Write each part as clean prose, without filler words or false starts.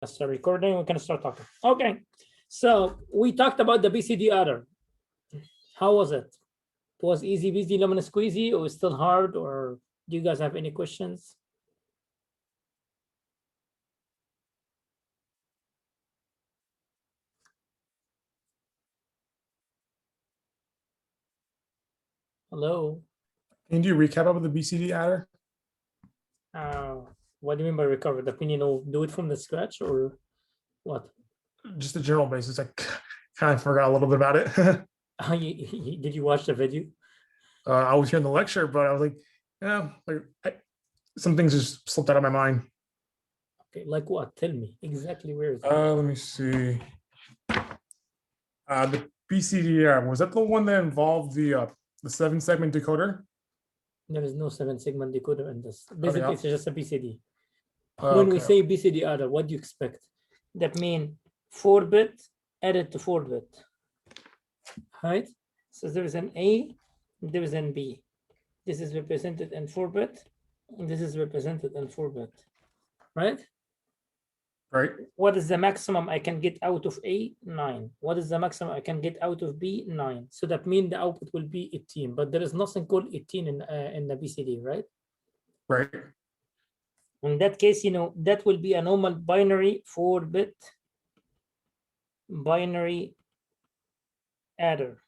That's the recording. We can start talking. Okay. So we talked about the BCD adder. How was it? It was easy, busy, lemon squeezy, or still hard? Or do you guys have any questions? Hello. Can you do a recap of the BCD adder? What do you mean by recover? That mean, do it from the scratch or what? Just a general basis. I kind of forgot a little bit about it. Did you watch the video? I was hearing the lecture, but I was like, yeah, some things just slipped out of my mind. Okay, like what? Tell me exactly where is it? Let me see. The BCD, was that the one that involved the 7-segment decoder? There is no 7-segment decoder in this. Basically, it's just a BCD. When we say BCD adder, what do you expect? That means 4-bit added to 4-bit, right? So there is an A, there is an B. This is represented in 4-bit, and this is represented in 4-bit, right? Right. What is the maximum I can get out of A? 9. What is the maximum I can get out of B? 9. So that means the output will be 18, but there is nothing called 18 in the BCD, right? Right. In that case, that will be a normal binary 4-bit binary adder.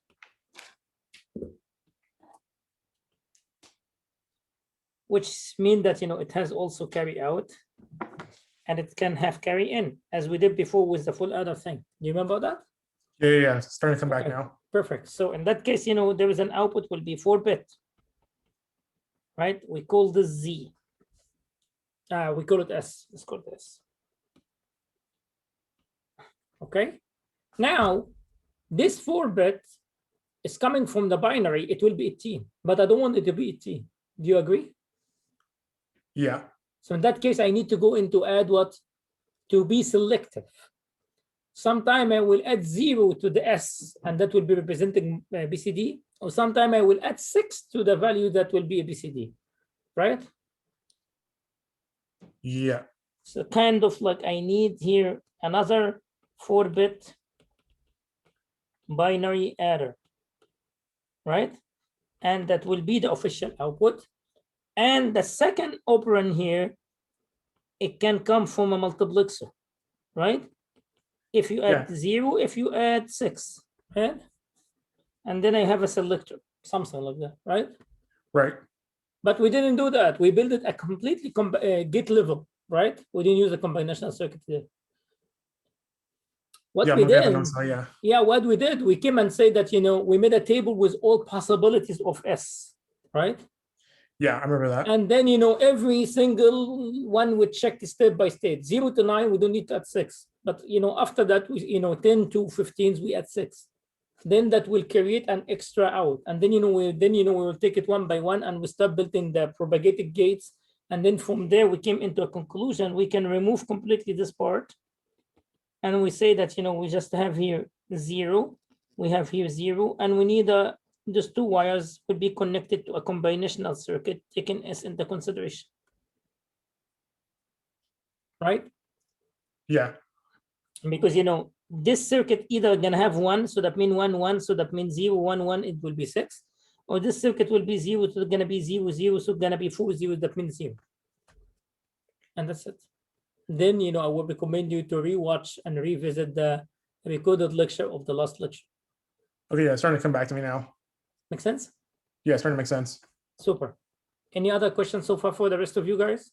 Which means that, it has also carry out and it can have carry in, as we did before with the full adder thing. Do you remember that? Yeah. It's starting to come back now. Perfect. So in that case, there is an output will be 4-bit, right? We call this Z. We call it S. Let's call it S. Okay. Now, this 4-bit is coming from the binary. It will be 18, but I don't want it to be 18. Do you agree? Yeah. So in that case, I need to go into add what? To be selective. Sometime I will add 0 to the S, and that will be representing BCD. Or sometime I will add 6 to the value that will be a BCD, right? Yeah. So kind of like I need here another 4-bit binary adder, right? And that will be the official output. And the second operand here, it can come from a multiplexer, right? If you add 0, if you add 6, right? And then I have a selector, something like that, right? Right. But we didn't do that. We built it a completely gate level, right? We didn't use a combinational circuit there. What we did, we came and said that, we made a table with all possibilities of S, right? Yeah, I remember that. And then, every single one we checked step by step. 0 to 9, we don't need to add 6. But, after that, we, 10 to 15s, we add 6. Then that will create an extra out. And then, we will take it one by one and we start building the propagated gates. And then from there, we came into a conclusion. We can remove completely this part. And we say that, we just have here 0. We have here 0. And we need just 2 wires would be connected to a combinational circuit, taking S into consideration. Right? Yeah. Because, this circuit either gonna have 1, so that means 1, 1, so that means 0, 1, 1, it will be 6. Or this circuit will be 0, so it's gonna be 0, 0, so it's gonna be 4, 0, that means 0. And that's it. Then, I would recommend you to rewatch and revisit the recorded lecture of the last lecture. Okay, yeah, it's starting to come back to me now. Make sense? Yeah, it's starting to make sense. Super. Any other questions so far for the rest of you guys?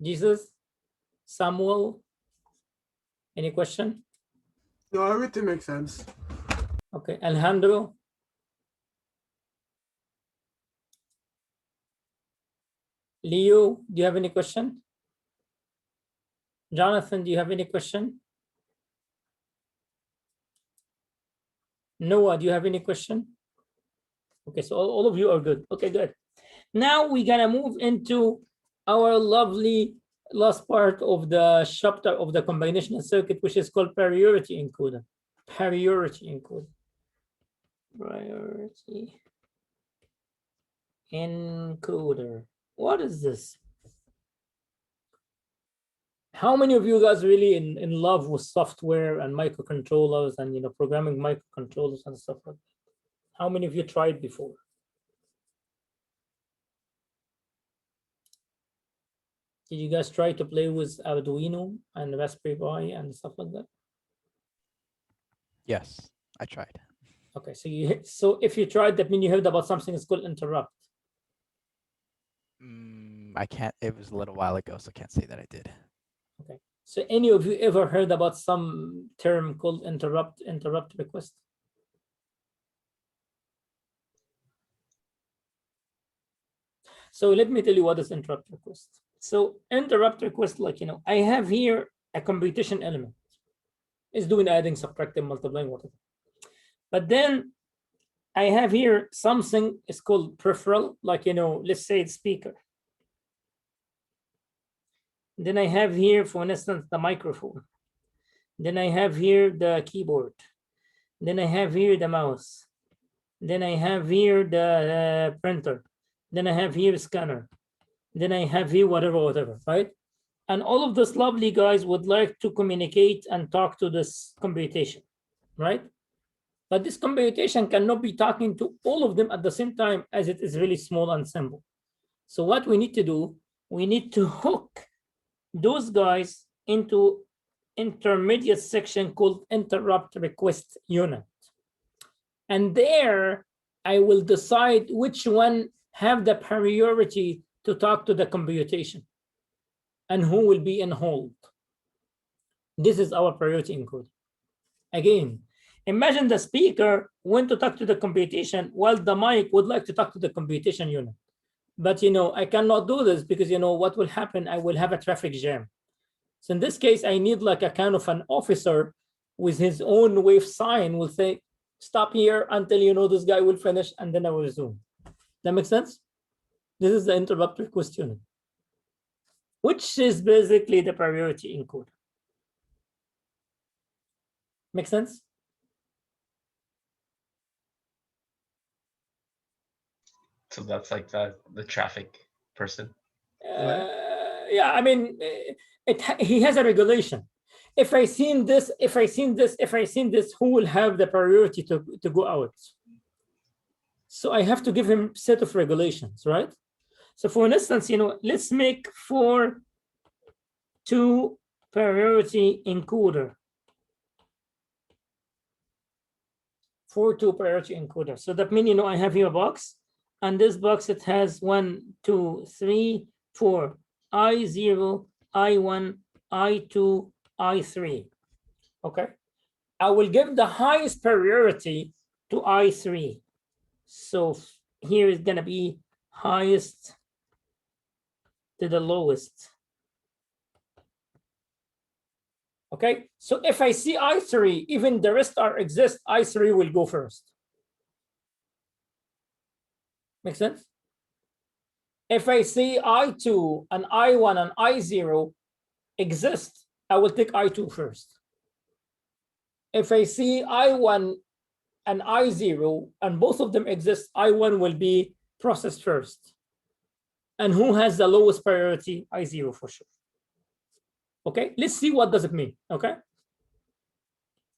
Jesus, Samuel, any question? No, everything makes sense. Okay, Alejandro. Leo, do you have any question? Jonathan, do you have any question? Noah, do you have any question? Okay, so all of you are good. Okay, good. Now we're gonna move into our lovely last part of the chapter of the combinational circuit, which is called priority encoder. Priority encoder. Priority encoder. What is this? How many of you guys really in love with software and microcontrollers and programming microcontrollers and stuff like that? How many of you tried before? Did you guys try to play with Arduino and Raspberry Pi and stuff like that? Yes, I tried. Okay, so if you tried, that means you heard about something that's called interrupt. I can't. It was a little while ago, so I can't say that I did. Okay. So any of you ever heard about some term called interrupt request? So let me tell you what is interrupt request. So interrupt request, like, I have here a computation element. It's doing adding, subtracting, multiplying, whatever. But then I have here something is called peripheral, like, let's say it's speaker. Then I have here, for instance, the microphone. Then I have here the keyboard. Then I have here the mouse. Then I have here the printer. Then I have here scanner. Then I have here whatever, right? And all of these lovely guys would like to communicate and talk to this computation, right? But this computation cannot be talking to all of them at the same time, as it is really small and simple. So what we need to do, we need to hook those guys into intermediate section called interrupt request unit. And there I will decide which one have the priority to talk to the computation and who will be in hold. This is our priority encoder. Again, imagine the speaker went to talk to the computation while the mic would like to talk to the computation unit. But I cannot do this because what will happen, I will have a traffic jam. So in this case, I need like a kind of an officer with his own wave sign will say, stop here until this guy will finish, and then I will resume. That makes sense? This is the interrupt request unit, which is basically the priority encoder. Make sense? So that's like the traffic person. Yeah, I mean, he has a regulation. If I seen this, who will have the priority to go out? So I have to give him a set of regulations, right? So for instance, let's make for 2 priority encoder. For 2 priority encoder. So that means, I have here a box, and this box, it has 1, 2, 3, 4, I0, I1, I2, I3. Okay. I will give the highest priority to I3. So here is going to be highest to the lowest. Okay. So if I see I3, even the rest exist, I3 will go first. Make sense? If I see I2 and I1 and I0 exist, I will take I2 first. If I see I1 and I0 and both of them exist, I1 will be processed first. And who has the lowest priority? I0 for sure. Okay, let's see what does it mean. Okay.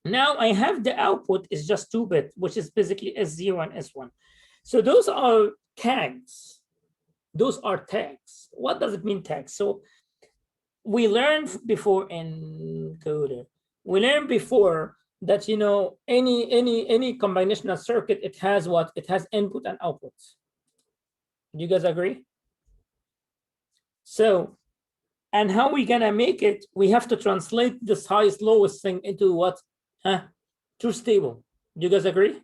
Now I have the output is just 2-bit, which is basically S0 and S1. So those are tags. Those are tags. What does it mean, tags? So we learned before in Encoder, we learned before that any combinational circuit, it has what? It has input and output. Do you guys agree? So, and how we gonna make it? We have to translate this highest lowest thing into what? Truth table. Do you guys agree?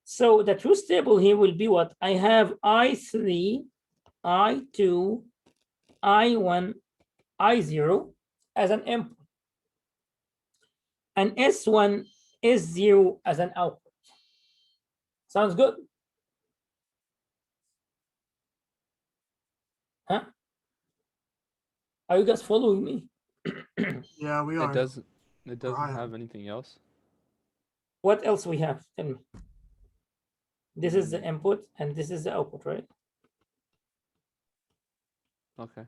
So the truth table here will be what? I have I3, I2, I1, I0 as an input, and S1, S0 as an output. Sounds good? Huh? Are you guys following me? Yeah, we are. It doesn't Right. have anything else. What else we have? Tell me. This is the input and this is the output, right? Okay.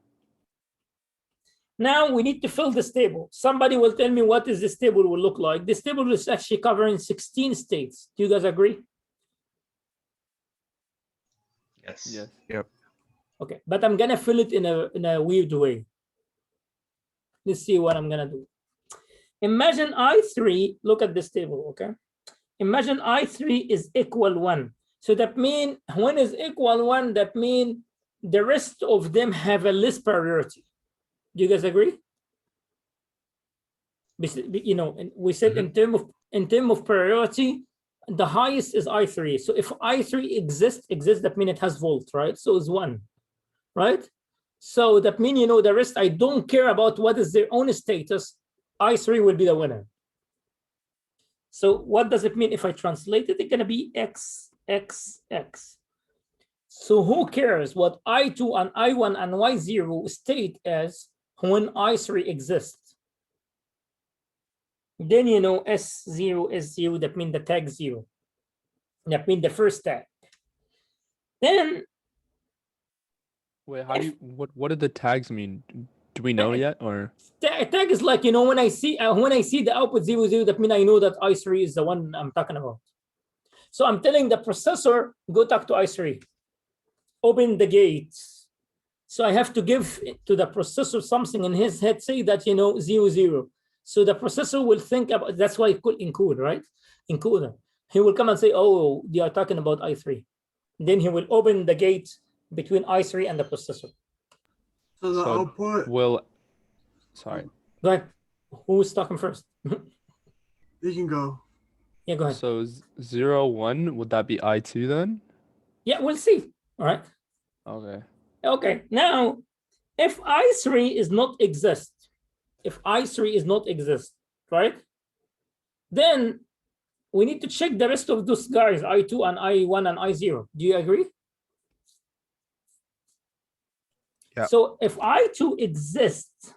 Now we need to fill this table. Somebody will tell me what is this table will look like. This table is actually covering 16 states. Do you guys agree? Yes. Yes. Yep. Okay, but I'm gonna fill it in a weird way. Let's see what I'm gonna do. Imagine I3, look at this table, okay? Imagine I3 is equal 1. So that means when is equal 1, that means the rest of them have a less priority. Do you guys agree? You know, we said in term of priority, the highest is I3. So if I3 exists, that means it has volt, right? So it's 1, right? So that means, you know, the rest, I don't care about what is their own status. I3 will be the winner. So what does it mean if I translate it? It's going to be X, X, X. So who cares what I2 and I1 and Y0 state as when I3 exists? Then, you know, S0, S0, that means the tag 0. That means the first tag. Then, Wait, how do you, what do the tags mean? Do we know yet, or? Tag is like, you know, when I see the output 0, 0, that means I know that I3 is the one I'm talking about. So I'm telling the processor, go talk to I3. Open the gates. So I have to give to the processor something in his head, say that, you know, 0, 0. So the processor will think about, that's why it's called encode, right? Encoder. He will come and say, oh, they are talking about I3. Then he will open the gate between I3 and the processor. So the output, Sorry. Go ahead. Who's talking first? you can go. Yeah, go ahead. So 0, 1, would that be I2 then? Yeah, we'll see. All right. Okay. Okay. Now, if I3 is not exist, right? Then we need to check the rest of those guys, I2 and I1 and I0. Do you agree? Yeah. So if I2 exists,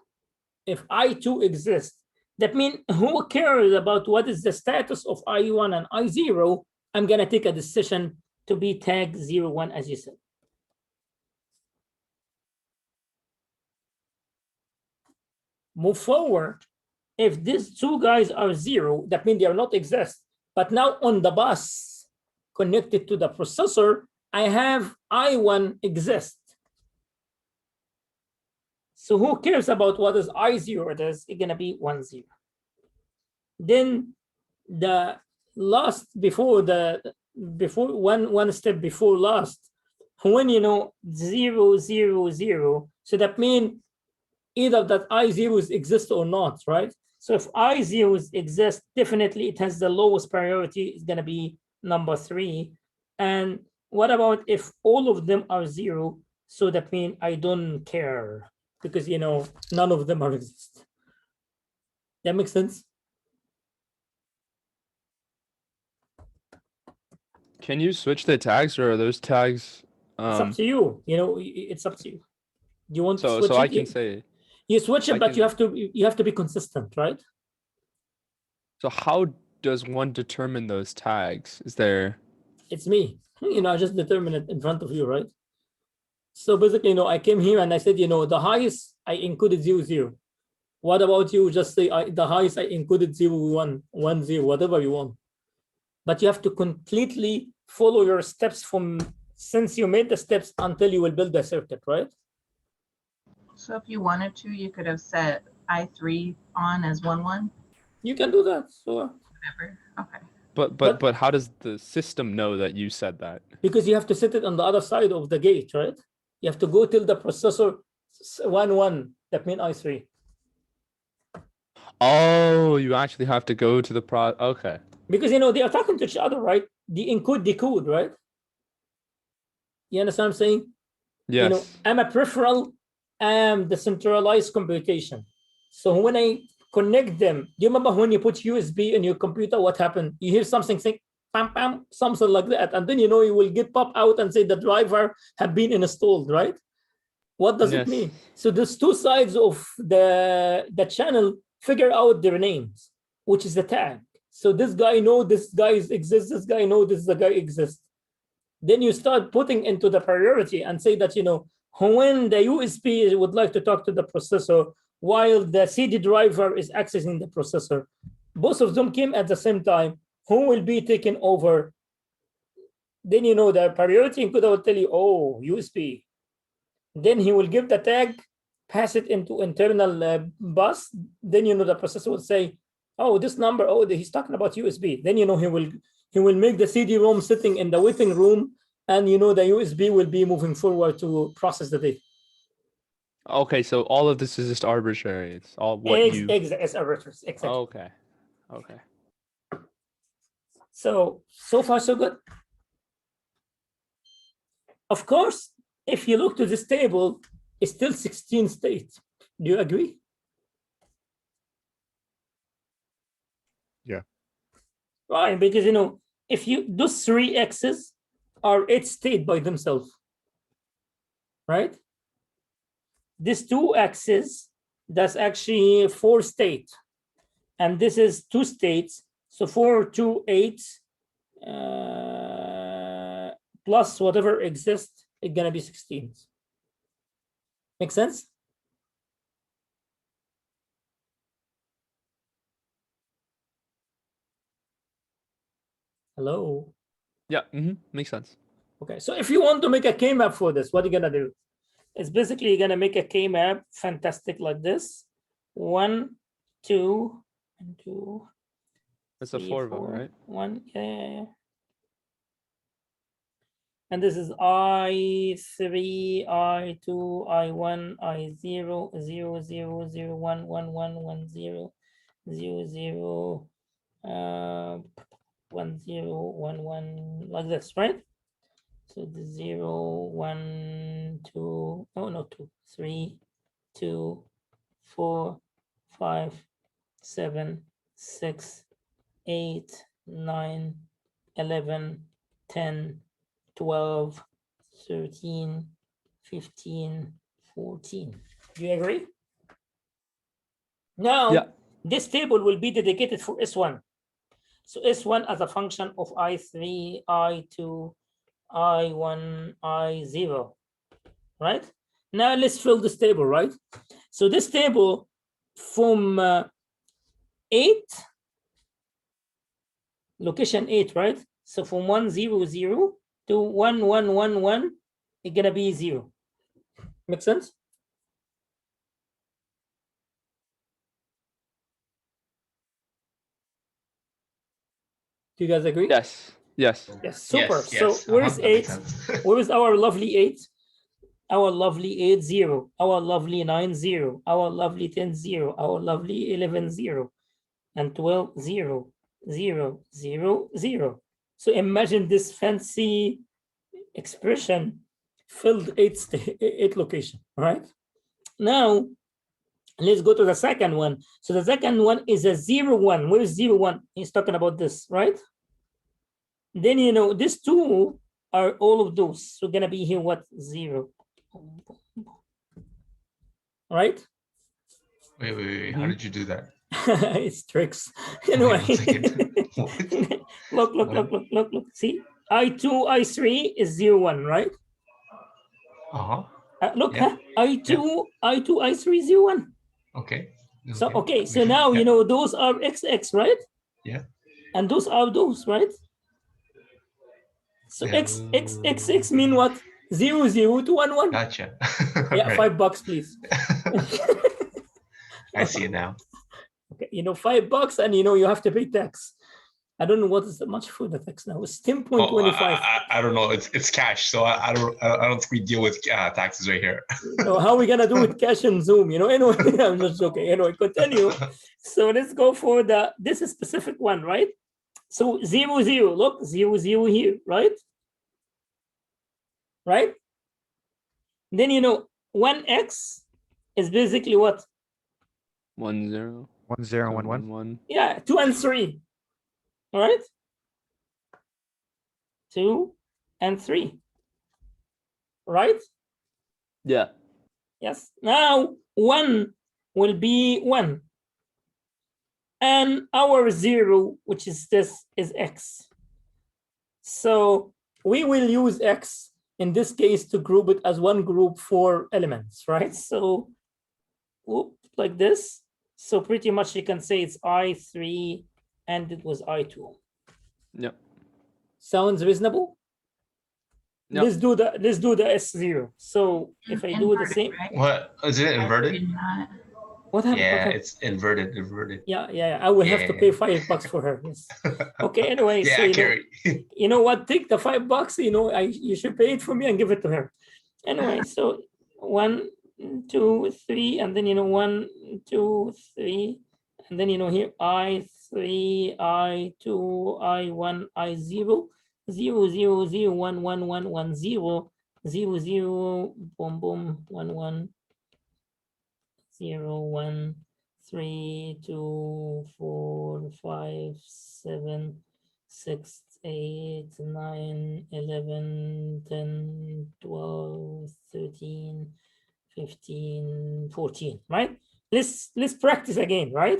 that means who cares about what is the status of I1 and I0? I'm going to take a decision to be tag 0, 1, as you said. Move forward. If these two guys are 0, that means they are not exist. But now on the bus connected to the processor, I have I1 exist. So who cares about what is I0? It is going to be 1, 0. Then the last one step before last, when you know 0, 0, 0, so that means either that I0s exist or not, right? So if I0s exist, definitely it has the lowest priority. It's going to be number 3. And what about if all of them are 0? So that means I don't care because, you know, none of them are exist. That makes sense? Can you switch the tags, or are those tags? It's up to you. You know, it's up to you. Do you want to switch So it? I can say. You switch it, I but can- you have to be consistent, right? So how does one determine those tags? Is there? It's me. You know, I just determined it in front of you, right? So basically, you know, I came here and I said, you know, the highest I encoded 0, 0. What about you? Just say the highest I encoded 0, 1, 1, 0, whatever you want. But you have to completely follow your steps from since you made the steps until you will build the circuit, right? So if you wanted to, you could have set I3 on as 1, 1. You can do that. So Whatever. Okay. But how does the system know that you said that? because you have to set it on the other side of the gate, right? You have to go till the processor 1, 1. That means I3. Oh, you actually have to go to the Okay. Because, you know, they are talking to each other, right? The encode, decode, right? You understand what I'm saying? Yes. You know, I'm a peripheral, I'm the centralized computation. So when I connect them, do you remember when you put USB in your computer, what happened? You hear something saying, pam, pam, something like that. And then, you know, you will get pop out and say the driver have been installed, right? What does it mean? So there's two sides of the channel figure out their names, which is the tag. So this guy know this guy exists, this guy know this the guy exists. Then you start putting into the priority and say that, you know, when the USB would like to talk to the processor while the CD driver is accessing the processor. Both of them came at the same time. Who will be taken over? Then you know the priority encoder will tell you, oh, USB. Then he will give the tag, pass it into internal bus. Then you know the processor will say, oh, this number, oh, he's talking about USB. Then you know he will make the CD-ROM sitting in the waiting room, and you know the USB will be moving forward to process the data. Okay, so all of this is just arbitrary. It's all what you. It's arbitrary. Exactly. Okay. Okay. So far so good. Of course, if you look to this table, it's still 16 states. Do you agree? Yeah. Right, because you know, if you those 3 X's are 8 states by themselves, right? This 2 X's, that's actually 4 states, and this is 2 states. So 4, 2, 8, plus whatever exists, it's gonna be 16. Make sense? Hello. Yeah. Makes sense. Okay, so if you want to make a K-map for this, what are you gonna do? It's basically you're gonna make a K-map, fantastic, like this. 1, 2, and 2. It's a 4 vote, right? 1, yeah. And this is I3, I2, I1, I0, 0, 0, 0, 1, 1, 1, 1, 0, 0, 0, 1, 0, 1, 1, like this, right? So the 0, 1, 2, oh no, 2, 3, 2, 4, 5, 7, 6, 8, 9, 11, 10, 12, 13, 15, 14. Do you agree? Now, Yeah. this table will be dedicated for S1. So S1 as a function of I3, I2, I1, I0, right? Now let's fill this table, right? So this table from 8, location 8, right? So from 1, 0, 0 to 1, 1, 1, 1, it's gonna be 0. Make sense? Do you guys agree? Yes. Yes. Yes, super. Yes, yes. So where is that makes 8? sense. Where is our lovely 8? Our lovely 8, 0. Our lovely 9, 0. Our lovely 10, 0. Our lovely 11, 0. And 12, 0, 0, 0, 0. So imagine this fancy expression filled 8 location, right? Now, let's go to the second one. So the second one is a 0, 1. Where is 0, 1? He's talking about this, right? Then, you know, these 2 are all of those. So gonna be here, what? 0. Right? Wait. How did you do that? It's tricks. Anyway, What? look. See, I2, I3 is 0, 1, right? Look, Yeah. I2, I3, 0, 1. Okay. So, okay, so now, you know, those are XX, right? Yeah. And those are those, right? So X mean what? 0, 0 to 1, 1. Gotcha. Yeah, Right. $5, please. I see it now. Okay, you know, $5, and you know you have to pay tax. I don't know what is the much for the tax now. It's 10.25. I don't know. It's cash, so I don't think we deal with taxes right here. So how are we gonna do with cash and Zoom? You know, anyway, I'm just joking. Anyway, continue. So let's go for this is specific one, right? So 0, 0. Look, 0, 0 here, right? Right? Then you know 1x is basically what? 1, 0. 1, 0, 1, 1. 1. Yeah, 2 and 3. All right. 2 and 3. Right? Yeah. Yes. Now 1 will be 1. And our 0, which is this, is x. So we will use x in this case, to group it as one group for elements, right? So, whoop, like this. So pretty much you can say it's I3 and it was I2. Yep. Sounds reasonable? Yep. Let's do the S0. So if I do the Inverted, same, right? What is it inverted? Did not. what happened? Yeah, What happened? it's inverted. Yeah. I will have to pay $5 for her. Yes. Okay. Anyway, Yeah, so you know, carry. you know what? Take the $5. You know, you should pay it for me and give it to her. Anyway, so 1, 2, 3, and then 1, 2, 3, and then here I3, I2, I1, I0, 0, 0, 0, 1, 1, 1, 1, 0, 0, 0, boom, boom, 1, 1, 0, 1, 3, 2, 4, 5, 7, 6, 8, 9, 11, 10, 12, 13, 15, 14, right? Let's practice again, right?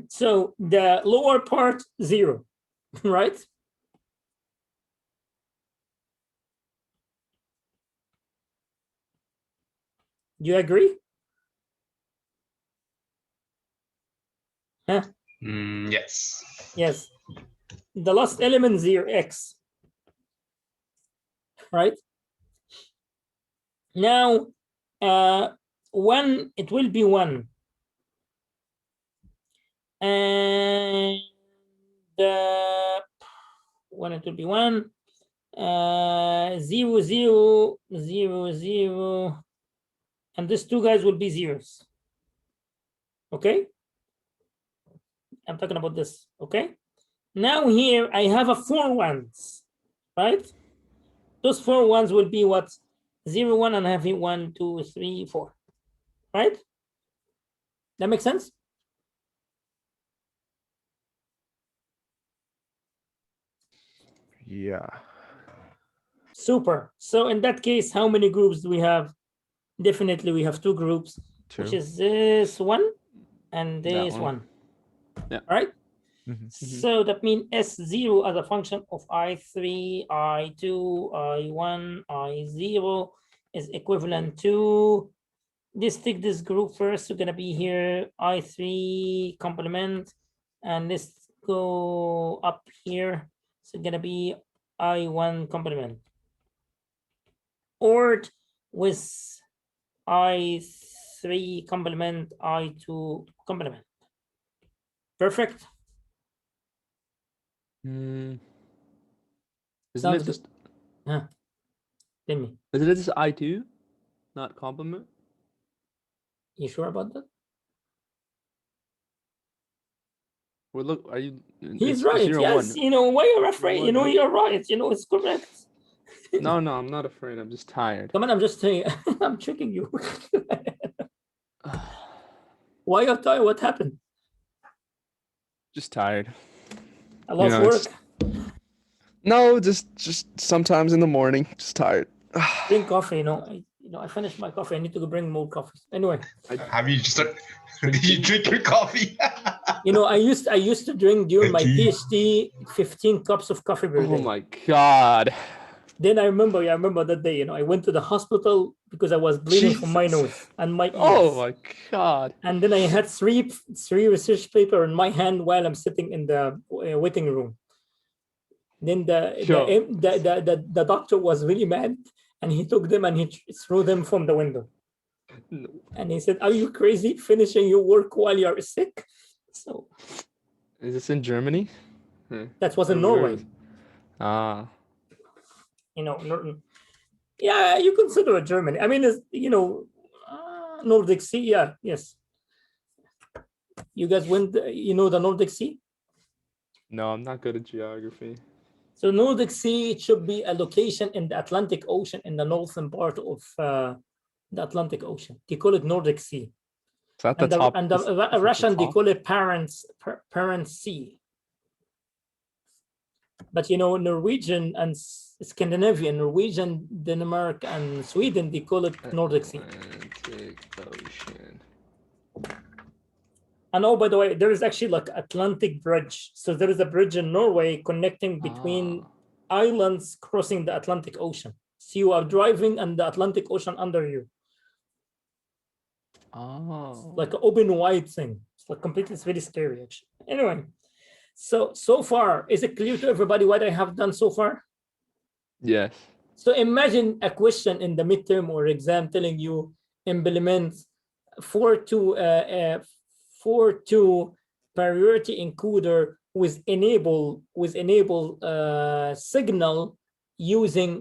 So the lower part 0, right? Do you agree? Huh? Yes. Yes. The last element 0, X. Right? Now, 1, it will be 1. And when it will be 1, 0, 0, 0, 0, and these two guys will be zeros. Okay? I'm talking about this. Okay? Now here I have a 4 ones, right? Those 4 ones will be what? 0, 1, and having 1, 2, 3, 4. Right? That makes sense? Yeah. Super. So in that case, how many groups do we have? Definitely we have 2 groups, Two. which is this one and That this one. Yeah. Right? Mhm. So that means S0 as a function of I3, I2, I1, I0 is equivalent to, let's take this group first. We're gonna be here I3 complement, and let's go up here. So gonna be I1 complement, or with I3 complement, I2 complement. Perfect. Isn't Sounds it good. just Tell me, isn't it just I2, not complement? you sure about that? Well, look, are you? He's it's right. 0, Yes, 1. you know, why you're afraid? You One, know, right? you're right. You know, it's correct. No, I'm not afraid. I'm just tired. Come on, I'm just saying, I'm tricking you. Why you're tired? What happened? Just tired. I lost know, it's- work. No, just sometimes in the morning, just tired. Drink coffee. I finished my coffee. I need to go bring more coffee. Anyway, Have you just did you drink your coffee? I used to drink during my Okay. PhD 15 cups of coffee per Oh day. my god. Then I remember that day. I went to the hospital because I was bleeding from my Jesus. nose and my ears. Oh my god. And then I had three research paper in my hand while I'm sitting in the waiting room. Then the doctor was really mad, and he took them and he threw them from the window. No. And he said, "Are you crazy? Finishing your work while you're sick?" So Is this in Germany? that was in Where Norway. was- Ah. Yeah, you consider it Germany. I mean, it's, Nordic Sea. Yeah, yes. You guys went. The Nordic Sea. No, I'm not good at geography. So Nordic Sea, it should be a location in the Atlantic Ocean, in the northern part of the Atlantic Ocean. They call it Nordic Sea. Is that the top? And is the that the Russian, they top? call it Parent Sea. But Norwegian and Scandinavian, Norwegian, Denmark, and Sweden, they call it Nordic Sea. Atlantic Ocean. And oh, by the way, there is actually like Atlantic Bridge. So there is a bridge in Norway connecting between islands crossing the Atlantic Ocean. So you are driving and the Atlantic Ocean under you, Oh. like an open wide thing. It's like completely, it's very scary actually. Anyway, so far, is it clear to everybody what I have done so far? Yes. So imagine a question in the midterm or exam telling you implement 4-2 priority encoder with enable signal using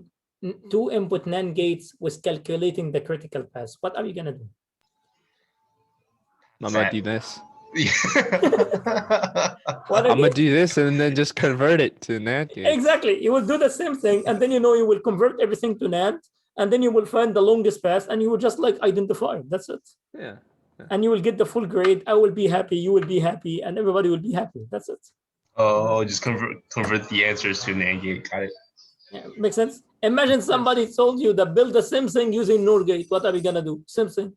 2 input NAND gates with calculating the critical path. What are you gonna do? I'm gonna do this. What I'm again? gonna do this and then just convert it to NAND gates. Exactly. You will do the same thing, and then you will convert everything to NAND, and then you will find the longest path, and you will just like identify it. That's it. Yeah. And you will get the full grade. I will be happy. You will be happy, and everybody will be happy. That's it. Oh, just convert the answers to NAND gate. Got it. Yeah, makes sense. Imagine somebody told you that build the same thing using NOR gate. What are we gonna do? Same thing.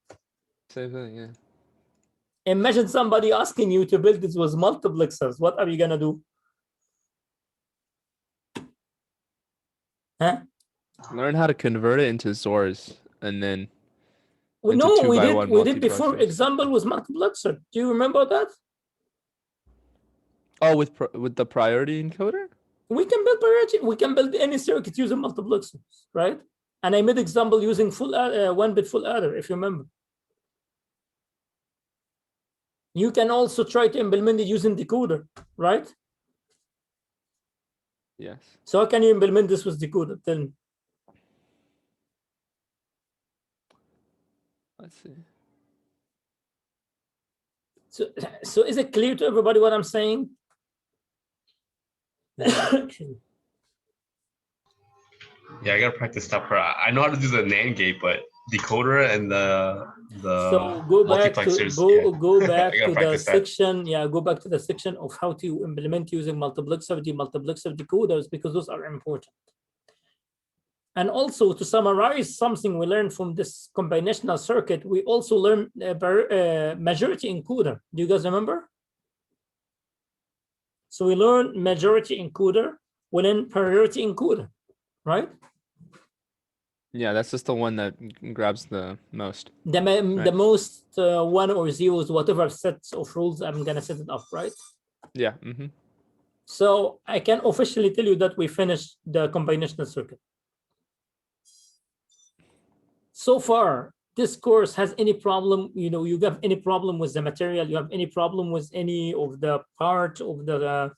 Same thing, yeah. Imagine somebody asking you to build this with multiplexers. What are you gonna do? Huh? Learn how to convert it into source and then Well, into no, we 2x1 did before multiplexers. example with multiplexer. Do you remember that? Oh, with the priority encoder? We can build priority. We can build any circuit using multiplexers, right? And I made example using full 1-bit full adder, if you remember. You can also try to implement it using decoder, right? Yes. So how can you implement this with decoder? Tell me. Let's see. So is it clear to everybody what I'm saying? Yeah, I gotta practice that part. I know how to do the NAND gate, but decoder and the So go back to multiplexers. go back I gotta to the practice that. section. Yeah, go back to the section of how to implement using multiplexer, demultiplexer decoders, because those are important. And also to summarize something we learned from this combinational circuit, we also learned majority encoder. Do you guys remember? So we learned majority encoder, we learned priority encoder, right? Yeah, that's just the one that grabs the most. The most 1 or 0s, whatever sets of rules I'm gonna set it up, right? Yeah. Mm-hmm. So I can officially tell you that we finished the combinational circuit. So far, this course has any problem, you have any problem with the material, you have any problem with any of the part of the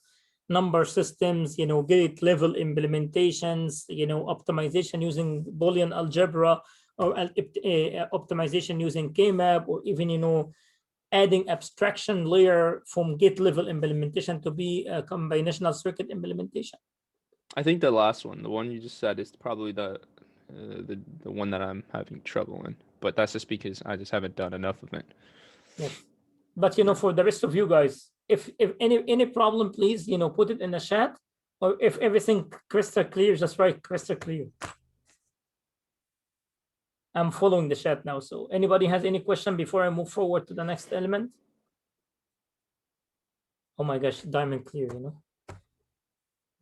number systems, gate level implementations, optimization using Boolean algebra, or optimization using K-map, or even, adding abstraction layer from gate level implementation to be a combinational circuit implementation. I think the last one, the one you just said, is probably the one that I'm having trouble in, but that's just because I just haven't done enough of it. Yes. But for the rest of you guys, if any problem, please put it in the chat, or if everything crystal clear, just write crystal clear. I'm following the chat now. So anybody has any question before I move forward to the next element? Oh my gosh, diamond clear,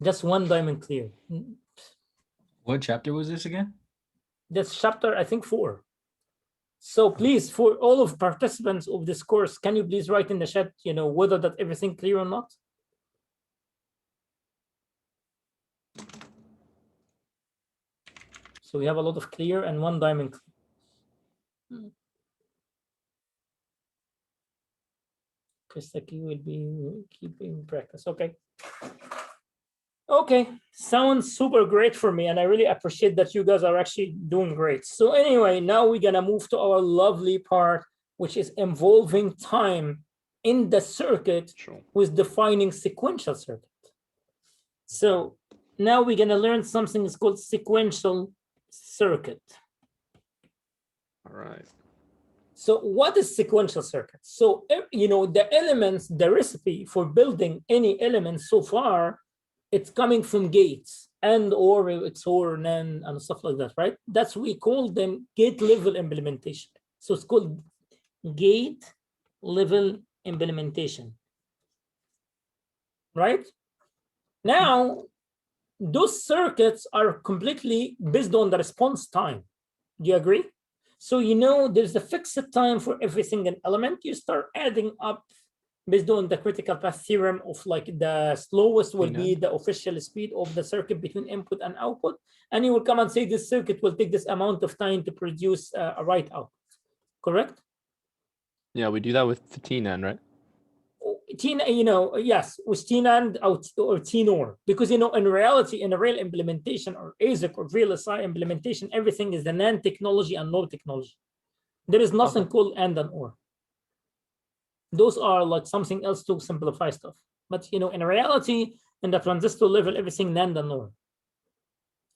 just one diamond clear. What chapter was this again? That's chapter, I think, 4. So please, for all of participants of this course, can you please write in the chat, whether that everything clear or not? So we have a lot of clear and one diamond clear. Kristaki will be keeping practice. Okay. Okay, sounds super great for me, and I really appreciate that you guys are actually doing great. So anyway, now we're gonna move to our lovely part, which is involving time in the circuit with defining sequential circuit. So now we're gonna learn something that's called sequential circuit. All right. So what is sequential circuit? So, the elements, the recipe for building any element so far, it's coming from gates and or XOR, NAND, and stuff like that, right? That's we call them gate level implementation. So it's called gate level implementation, right? Now, those circuits are completely based on the response time. Do you agree? So you know there's a fixed time for every single element. You start adding up based on the critical path theorem of like the slowest will be the official speed of the circuit between input and output. And you will come and say this circuit will take this amount of time to produce a right output, correct? Yeah, we do that with the T-NAND, right? You know, yes, with T-NAND or T-NOR, because you know, in reality, in a real implementation or ASIC or VLSI implementation, everything is the NAND technology and NOR technology. There is nothing called AND and OR. Those are like something else to simplify stuff. But you know, in reality, in the transistor level, everything NAND and NOR.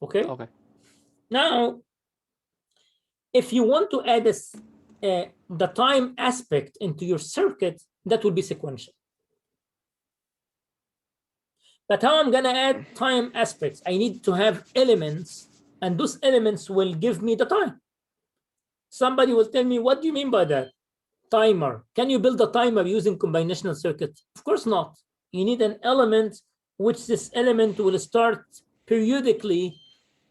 Okay. Okay. Now, if you want to add this, the time aspect into your circuit, that will be sequential. But how I'm gonna add time aspects? I need to have elements, and those elements will give me the time. Somebody will tell me, what do you mean by that? Timer. Can you build a timer using combinational circuit? Of course not. You need an element which this element will start periodically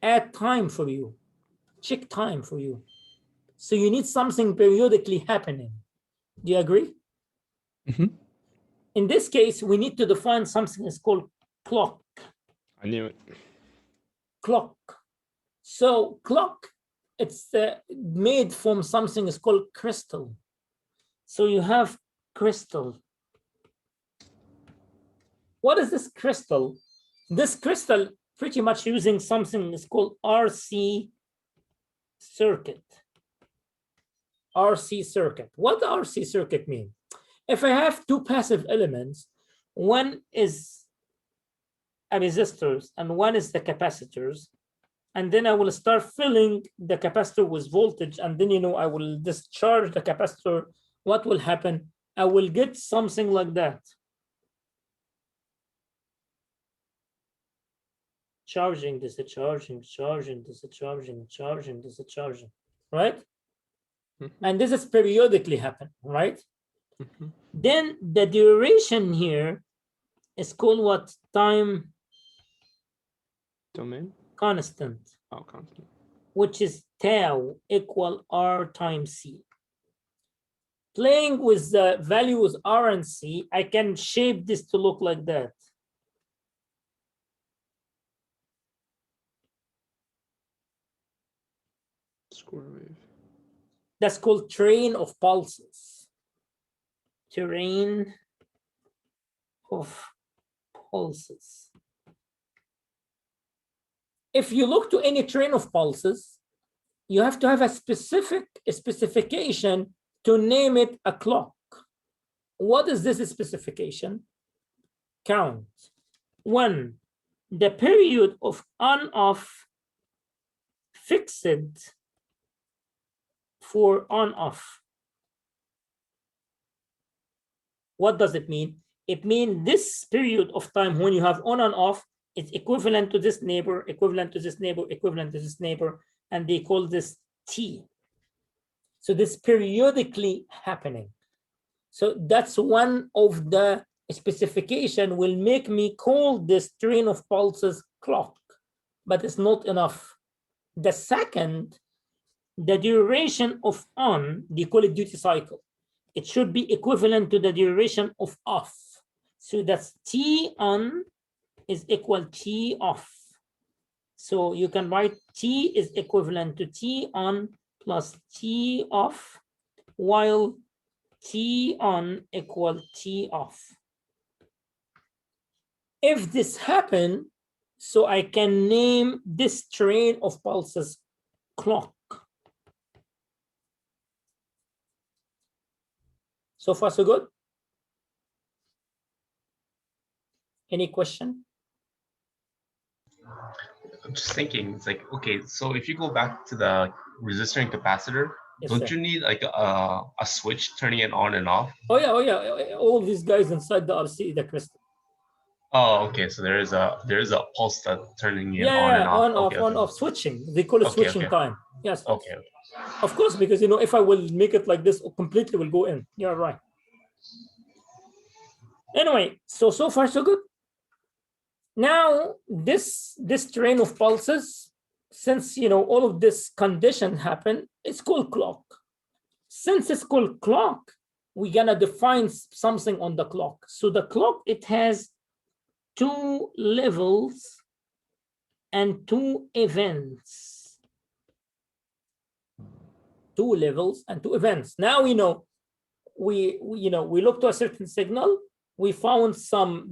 add time for you, check time for you. So you need something periodically happening. Do you agree? Mm-hmm. In this case, we need to define something that's called clock. I knew it. Clock. So clock, it's made from something that's called crystal. So you have crystal. What is this crystal? This crystal pretty much using something that's called RC circuit. RC circuit. What does RC circuit mean? If I have two passive elements, one is a resistors and one is the capacitors, and then I will start filling the capacitor with voltage, and then you know I will discharge the capacitor. What will happen? I will get something like that. Charging, discharging, charging, discharging, charging, discharging, right? Mm-hmm. And this is periodically happen, right? Mm-hmm. Then the duration here is called what? Time Domain? constant. Oh, constant. Which is tau equal R times C. Playing with the values R and C, I can shape this to look like that. Square wave. That's called train of pulses. Train of pulses. If you look to any train of pulses, you have to have a specification to name it a clock. What is this specification? Count. 1, the period of on-off fixed for on-off. What does it mean? It means this period of time when you have on and off, it's equivalent to this neighbor, equivalent to this neighbor, equivalent to this neighbor, and they call this T. So this periodically happening. So that's one of the specification will make me call this train of pulses clock, but it's not enough. The second, the duration of on, they call it duty cycle. It should be equivalent to the duration of off. So that's T on is equal T off. So you can write T is equivalent to T on plus T off, while T on equal T off. If this happens, so I can name this train of pulses clock. So far, so good? Any question? I'm just thinking, it's like, okay, so if you go back to the resistor and capacitor, Yes, don't sir. you need like a switch turning it on and off? Oh yeah. All these guys inside the RC, the crystal. Oh, okay. So there is a pulse that turning it on Yeah, and off. on off, Okay, on okay. off switching. They call it Okay, switching okay. time. Yes. Okay. Of course, because you know, if I will make it like this, it completely will go in. You're right. Anyway, so far so good. Now, this train of pulses, since all of this condition happen, it's called clock. Since it's called clock, we're gonna define something on the clock. So the clock, it has 2 levels and 2 events. 2 levels and 2 events. Now we know we look to a certain signal. We found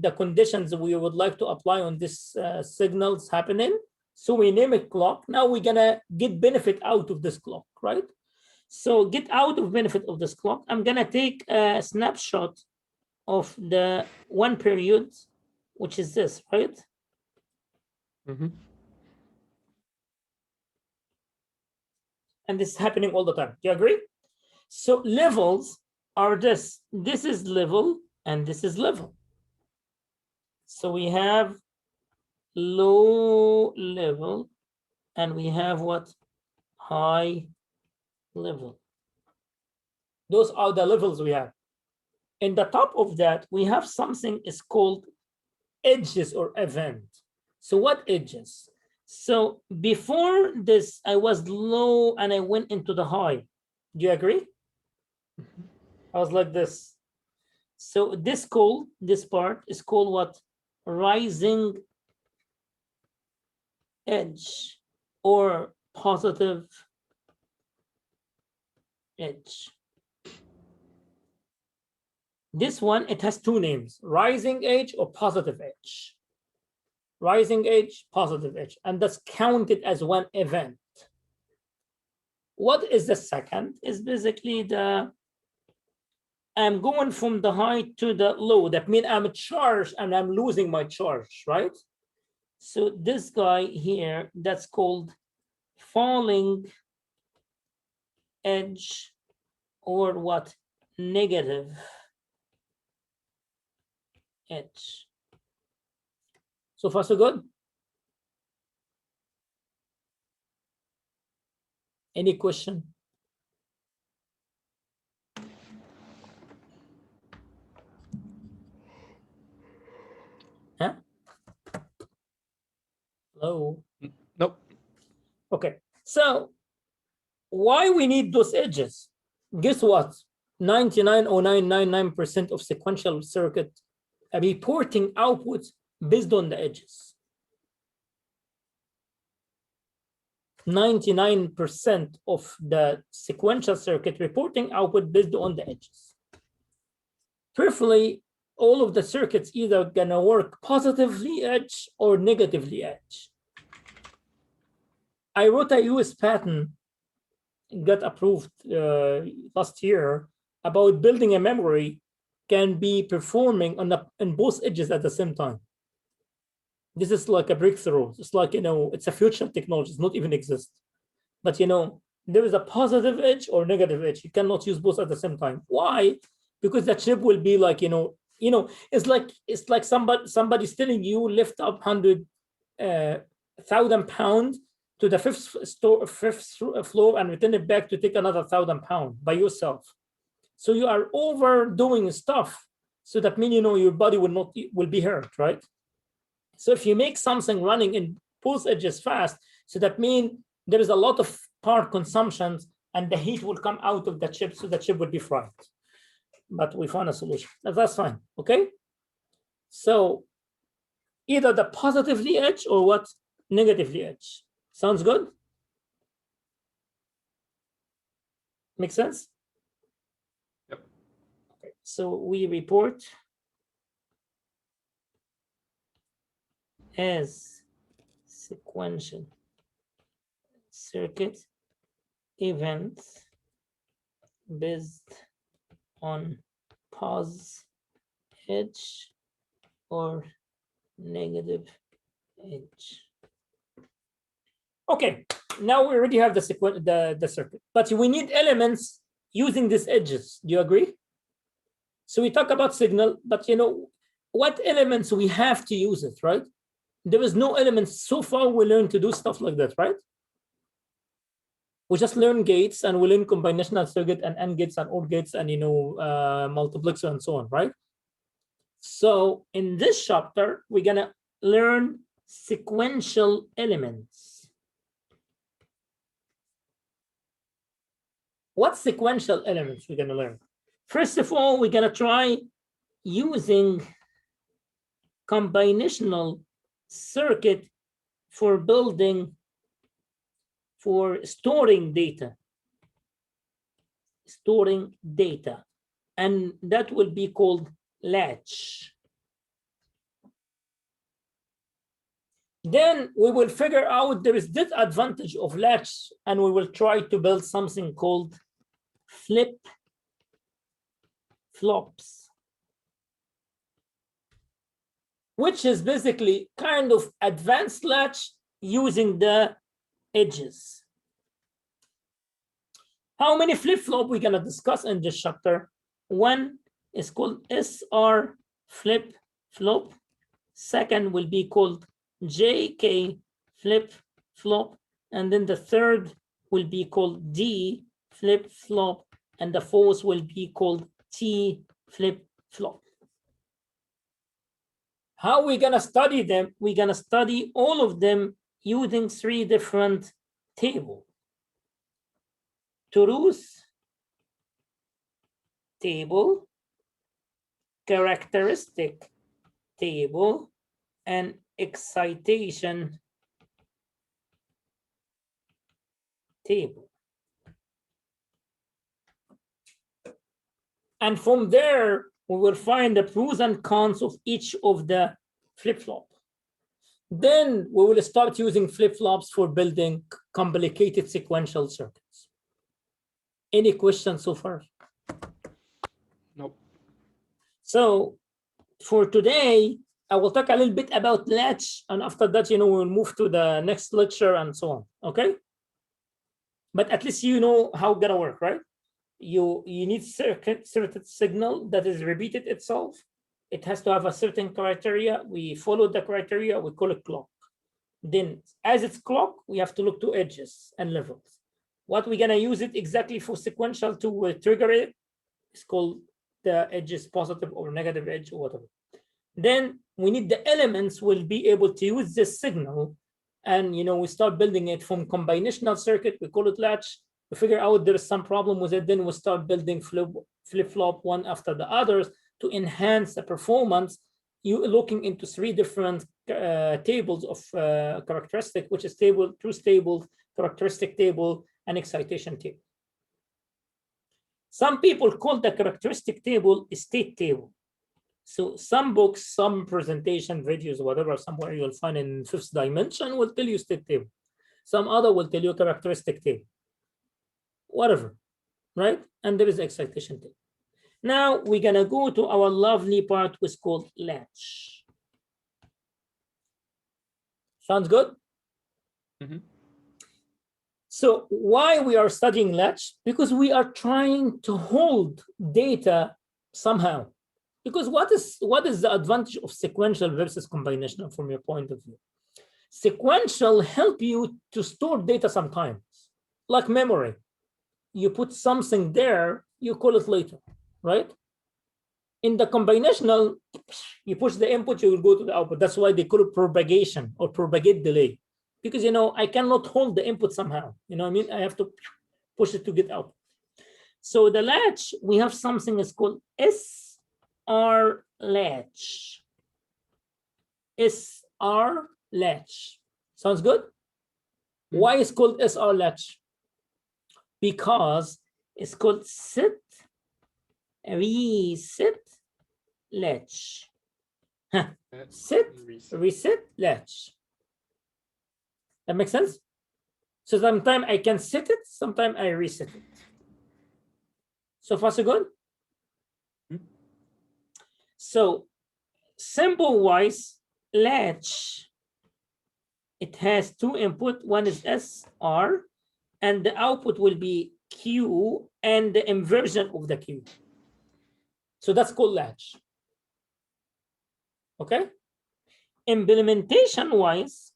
the conditions we would like to apply on this signals happening. So we name it clock. Now we're gonna get benefit out of this clock, right? So get out of benefit of this clock. I'm gonna take a snapshot of the 1 period, which is this, right? Mm-hmm. And this is happening all the time. Do you agree? So levels are this. This is level and this is level. So we have low level and we have what? High level. Those are the levels we have. In the top of that, we have something is called edges or event. So what edges? So before this, I was low and I went into the high. Do you agree? I was like this. So this part is called what? Rising edge or positive edge. This one, it has 2 names, rising edge or positive edge. Rising edge, positive edge, and that's counted as 1 event. What is the second? Is basically I'm going from the high to the low. That means I'm charged and I'm losing my charge, right? So this guy here, that's called falling edge or what? Negative edge. So far, so good? Any question? Huh? Hello? Nope. Okay, so why we need those edges? Guess what? 99.0999% of sequential circuit are reporting outputs based on the edges. 99% of the sequential circuit reporting output based on the edges. Preferably, all of the circuits either gonna work positively edge or negatively edge. I wrote a US patent, got approved last year, about building a memory can be performing on both edges at the same time. This is like a breakthrough. It's like, it's a future technology. It's not even exist. But, there is a positive edge or negative edge. You cannot use both at the same time. Why? Because the chip will be like, it's like somebody's telling you lift up 100,000 pounds to the fifth floor and return it back to take another 1,000 pounds by yourself. So you are overdoing stuff. So that means, your body will be hurt, right? So if you make something running in both edges fast, so that means there is a lot of power consumption and the heat will come out of the chip, so the chip will be fried. But we found a solution. That's fine, okay? So either the positively edge or what? Negatively edge. Sounds good? Make sense? Yep. Okay, so we report as sequential circuit events based on positive edge or negative edge. Okay, now we already have the circuit, but we need elements using these edges. Do you agree? So we talk about signal, but what elements we have to use it, right? There is no elements so far. We learn to do stuff like that, right? We just learn gates and we learn combinational circuit and AND gates and OR gates and multiplexer and so on, right? So in this chapter, we're gonna learn sequential elements. What sequential elements we're going to learn? First of all, we're going to try using combinational circuit for building, for storing data, and that will be called latch. Then we will figure out there is disadvantage of latch, and we will try to build something called flip-flops, which is basically kind of advanced latch using the edges. How many flip-flop we're gonna discuss in this chapter? One is called SR flip-flop. Second will be called JK flip-flop. And then the third will be called D flip-flop. And the fourth will be called T flip-flop. How are we gonna study them? We're gonna study all of them using 3 different tables. Truth table, characteristic table, and excitation table. And from there, we will find the pros and cons of each of the flip-flop. Then we will start using flip-flops for building complicated sequential circuits. Any questions so far? Nope. So for today, I will talk a little bit about latch, and after that, we'll move to the next lecture and so on, okay? But at least you know how it's gonna work, right? You need certain signal that is repeated itself. It has to have a certain criteria. We follow the criteria, we call it clock. Then as it's clock, we have to look to edges and levels. What we're gonna use it exactly for sequential to trigger it is called the edges, positive or negative edge or whatever. Then we need the elements will be able to use this signal, and we start building it from combinational circuit. We call it latch. We figure out there is some problem with it. Then we start building flip-flop one after the others to enhance the performance. You're looking into 3 different tables of characteristic, which is truth table, characteristic table, and excitation table. Some people call the characteristic table a state table. So some books, some presentation videos, whatever, somewhere you'll find in 5th dimension will tell you state table. Some other will tell you characteristic table. Whatever, right? And there is excitation table. Now we're gonna go to our lovely part, which is called latch. Sounds good? Mm-hmm. So why we are studying latch? Because we are trying to hold data somehow. Because what is the advantage of sequential versus combinational from your point of view? Sequential help you to store data sometimes, like memory. You put something there, you call it later, right? In the combinational, you push the input, you will go to the output. That's why they call it propagation or propagate delay. Because I cannot hold the input somehow. I have to push it to get out. So the latch, we have something that's called SR latch. SR latch. Sounds good? Why is called SR latch? Because it's called set, reset, latch. Set, reset, latch. That makes sense? So sometimes I can set it, sometimes I reset it. So far, so good? So symbol-wise, latch, it has 2 input. One is SR, and the output will be Q and the inversion of the Q. So that's called latch. Okay? Implementation-wise,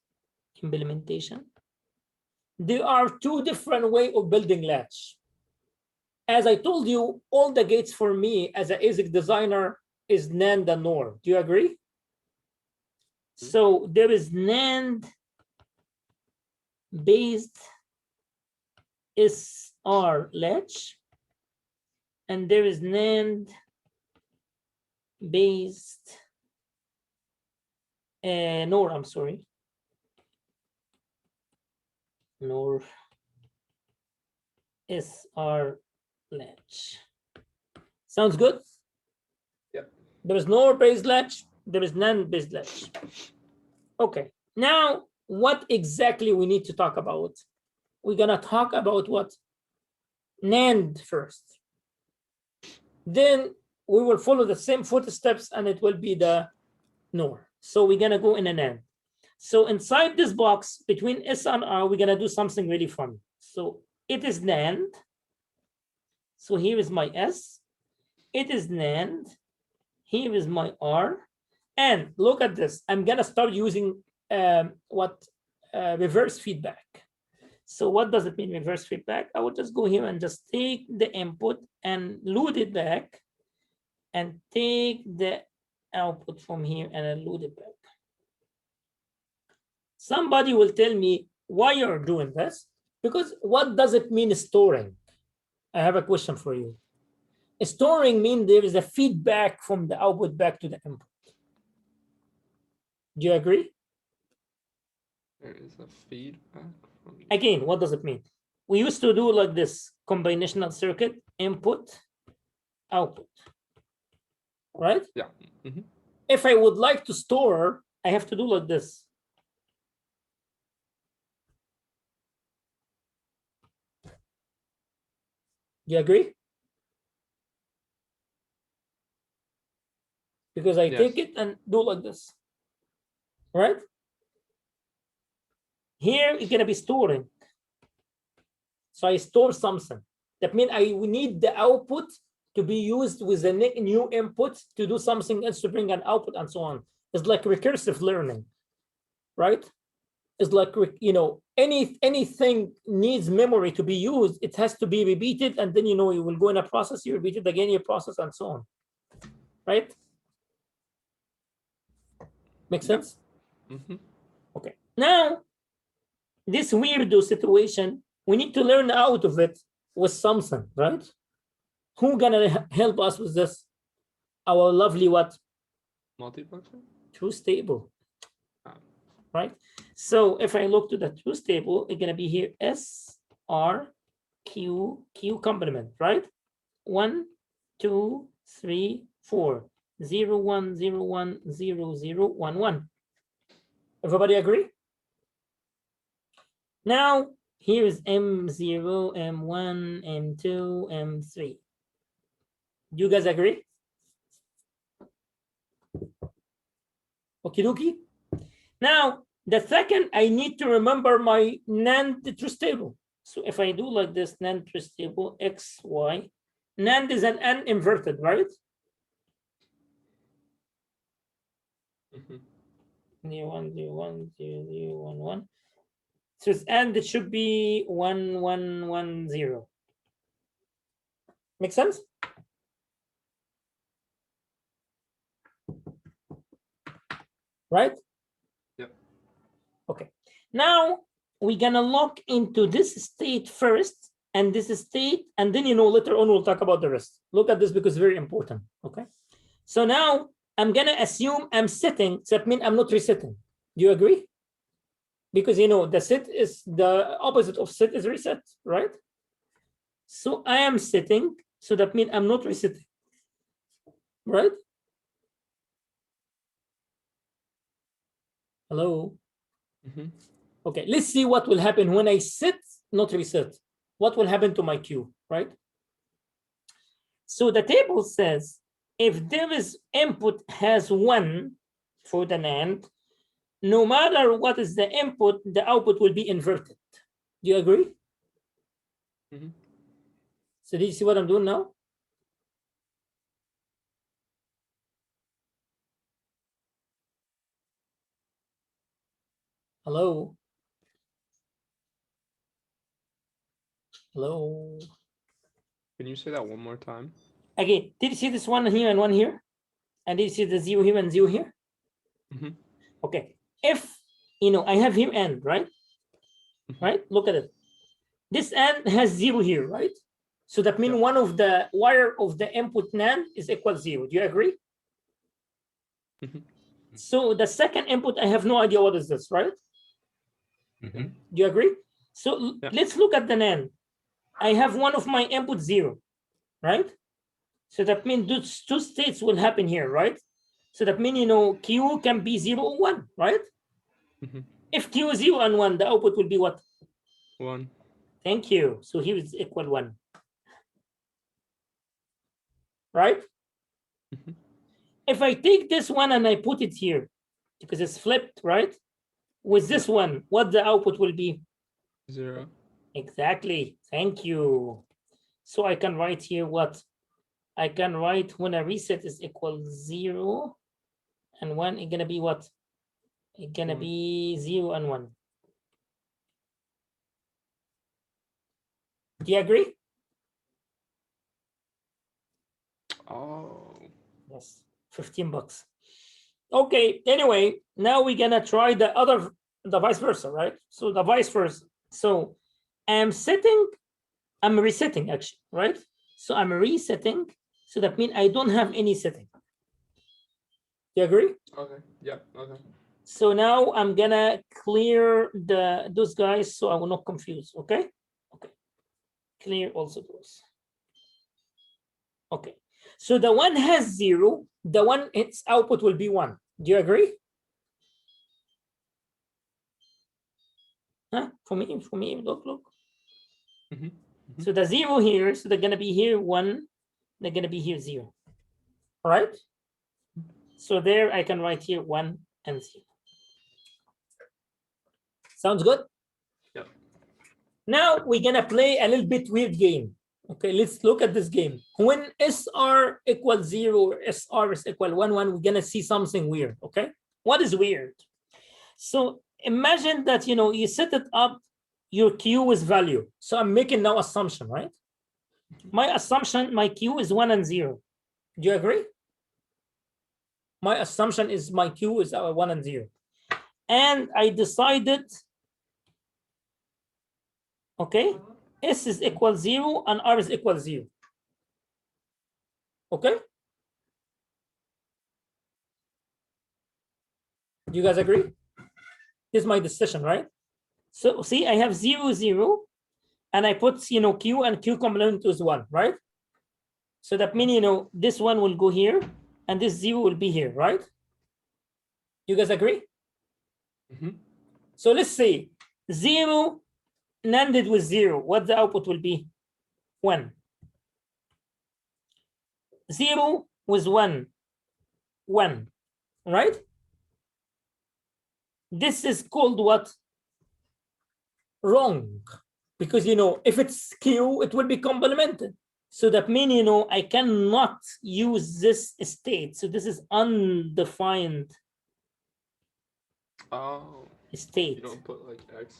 there are 2 different ways of building latch. As I told you, all the gates for me as an ASIC designer is NAND and NOR. Do you agree? So there is NAND based SR latch, and there is NAND based NOR, I'm sorry, NOR SR latch. Sounds good? Yep. There is NOR based latch, there is NAND based latch. Okay, now what exactly we need to talk about? We're gonna talk about what? NAND first. Then we will follow the same footsteps and it will be the NOR. So we're gonna go in an NAND. So inside this box between S and R, we're gonna do something really fun. So it is NAND. So here is my S. It is NAND. Here is my R. And look at this. I'm gonna start using reverse feedback. So what does it mean, reverse feedback? I will just go here and just take the input and load it back and take the output from here and I load it back. Somebody will tell me why you're doing this, because what does it mean storing? I have a question for you. Storing means there is a feedback from the output back to the input. Do you agree? There is a feedback from Again, what does it mean? We used to do like this combinational circuit, input, output, right? Yeah. Mhm. If I would like to store, I have to do like this. Do you agree? Because I take it and do like this, right? Here it's gonna be storing. So I store something. That means we need the output to be used with the new input to do something else to bring an output and so on. It's like recursive learning, right? It's like, you know, anything needs memory to be used, it has to be repeated, and then, you know, you will go in a process, you repeat it again, you process and so on, right? Make sense? Mhm. Okay. Now, this weirdo situation, we need to learn out of it with something, right? Who gonna help us with this? Our lovely what? Multiplexer? Truth table, Ah. right? So if I look to the truth table, it's gonna be here S, R, Q, Q complement, right? 1, 2, 3, 4, 0, 1, 0, 1, 0, 0, 1, 1. Everybody agree? Now, here is M0, M1, M2, M3. Do you guys agree? Okie dokie. Now, the second, I need to remember my NAND truth table. So if I do like this, NAND truth table, X, Y, NAND is an N inverted, right? 0, 1, 0, 1, 0, 0, 1, 1. So and it should be 1, 1, 1, 0. Make sense? Right? Yep. Okay. Now we're gonna look into this state first and this state, and then, you know, later on we'll talk about the rest. Look at this because it's very important. Okay. So now I'm gonna assume I'm setting, so that means I'm not resetting. Do you agree? Because, you know, the set is the opposite of set is reset, right? So I am setting, so that means I'm not resetting, right? Hello? Okay, let's see what will happen when I set, not reset. What will happen to my Q, right? So the table says, if there is input has 1 for the NAND, no matter what is the input, the output will be inverted. Do you agree? So do you see what I'm doing now? Hello? Hello? Can you say that one more time? Again, did you see this one here and one here? And did you see the 0 here and 0 here? Okay, if I have here n, right? Right, look at it. This n has 0 here, right? So that means one of the wire of the input NAND is equal 0. Do you agree? So the second input, I have no idea what is this, right? Do you agree? So let's look at the NAND. I have one of my input 0, right? So that means those two states will happen here, right? So that means, Q can be 0 or 1, right? If Q is 0 and 1, the output will be what? 1. Thank you. So here is equal 1. Right? If I take this one and I put it here, because it's flipped, right? With this one, what the output will be? 0. Exactly. Thank you. So I can write here what? I can write when a reset is equal 0 and 1, it's gonna be what? It's gonna be 0 and 1. Do you agree? Oh. Yes, $15. Okay, anyway, now we're gonna try the vice versa, right? So the vice versa. So I'm resetting actually, right? So I'm resetting. So that means I don't have any setting. Do you agree? Okay. Yeah. Okay. So now I'm gonna clear those guys so I will not confuse. Okay. Okay. Clear also those. Okay. So the one has 0. The one its output will be 1. Do you agree? Huh? For me, look. So the 0 here, so they're gonna be here 1. They're gonna be here 0. All right. So there I can write here 1 and 0. Sounds good? Yep. Now we're gonna play a little bit weird game. Okay, let's look at this game. When SR equals 0 or SR is equal 1, 1, we're gonna see something weird. Okay, what is weird? So imagine that you set it up your Q with value. So I'm making now assumption, right? My assumption, my Q is 1 and 0. Do you agree? My assumption is my Q is 1 and 0. And I decided, okay, S is equal 0 and R is equal 0. Okay? Do you guys agree? This is my decision, right? So see, I have 0, 0, and I put Q and Q complement is 1, right? So that means this one will go here and this 0 will be here, right? You guys agree? So let's say 0 NANDed with 0, what the output will be? 1. 0 with 1, 1, right? This is called what? Wrong, because if it's Q, it will be complemented. So that means I cannot use this state. So this is undefined state. You don't put like X.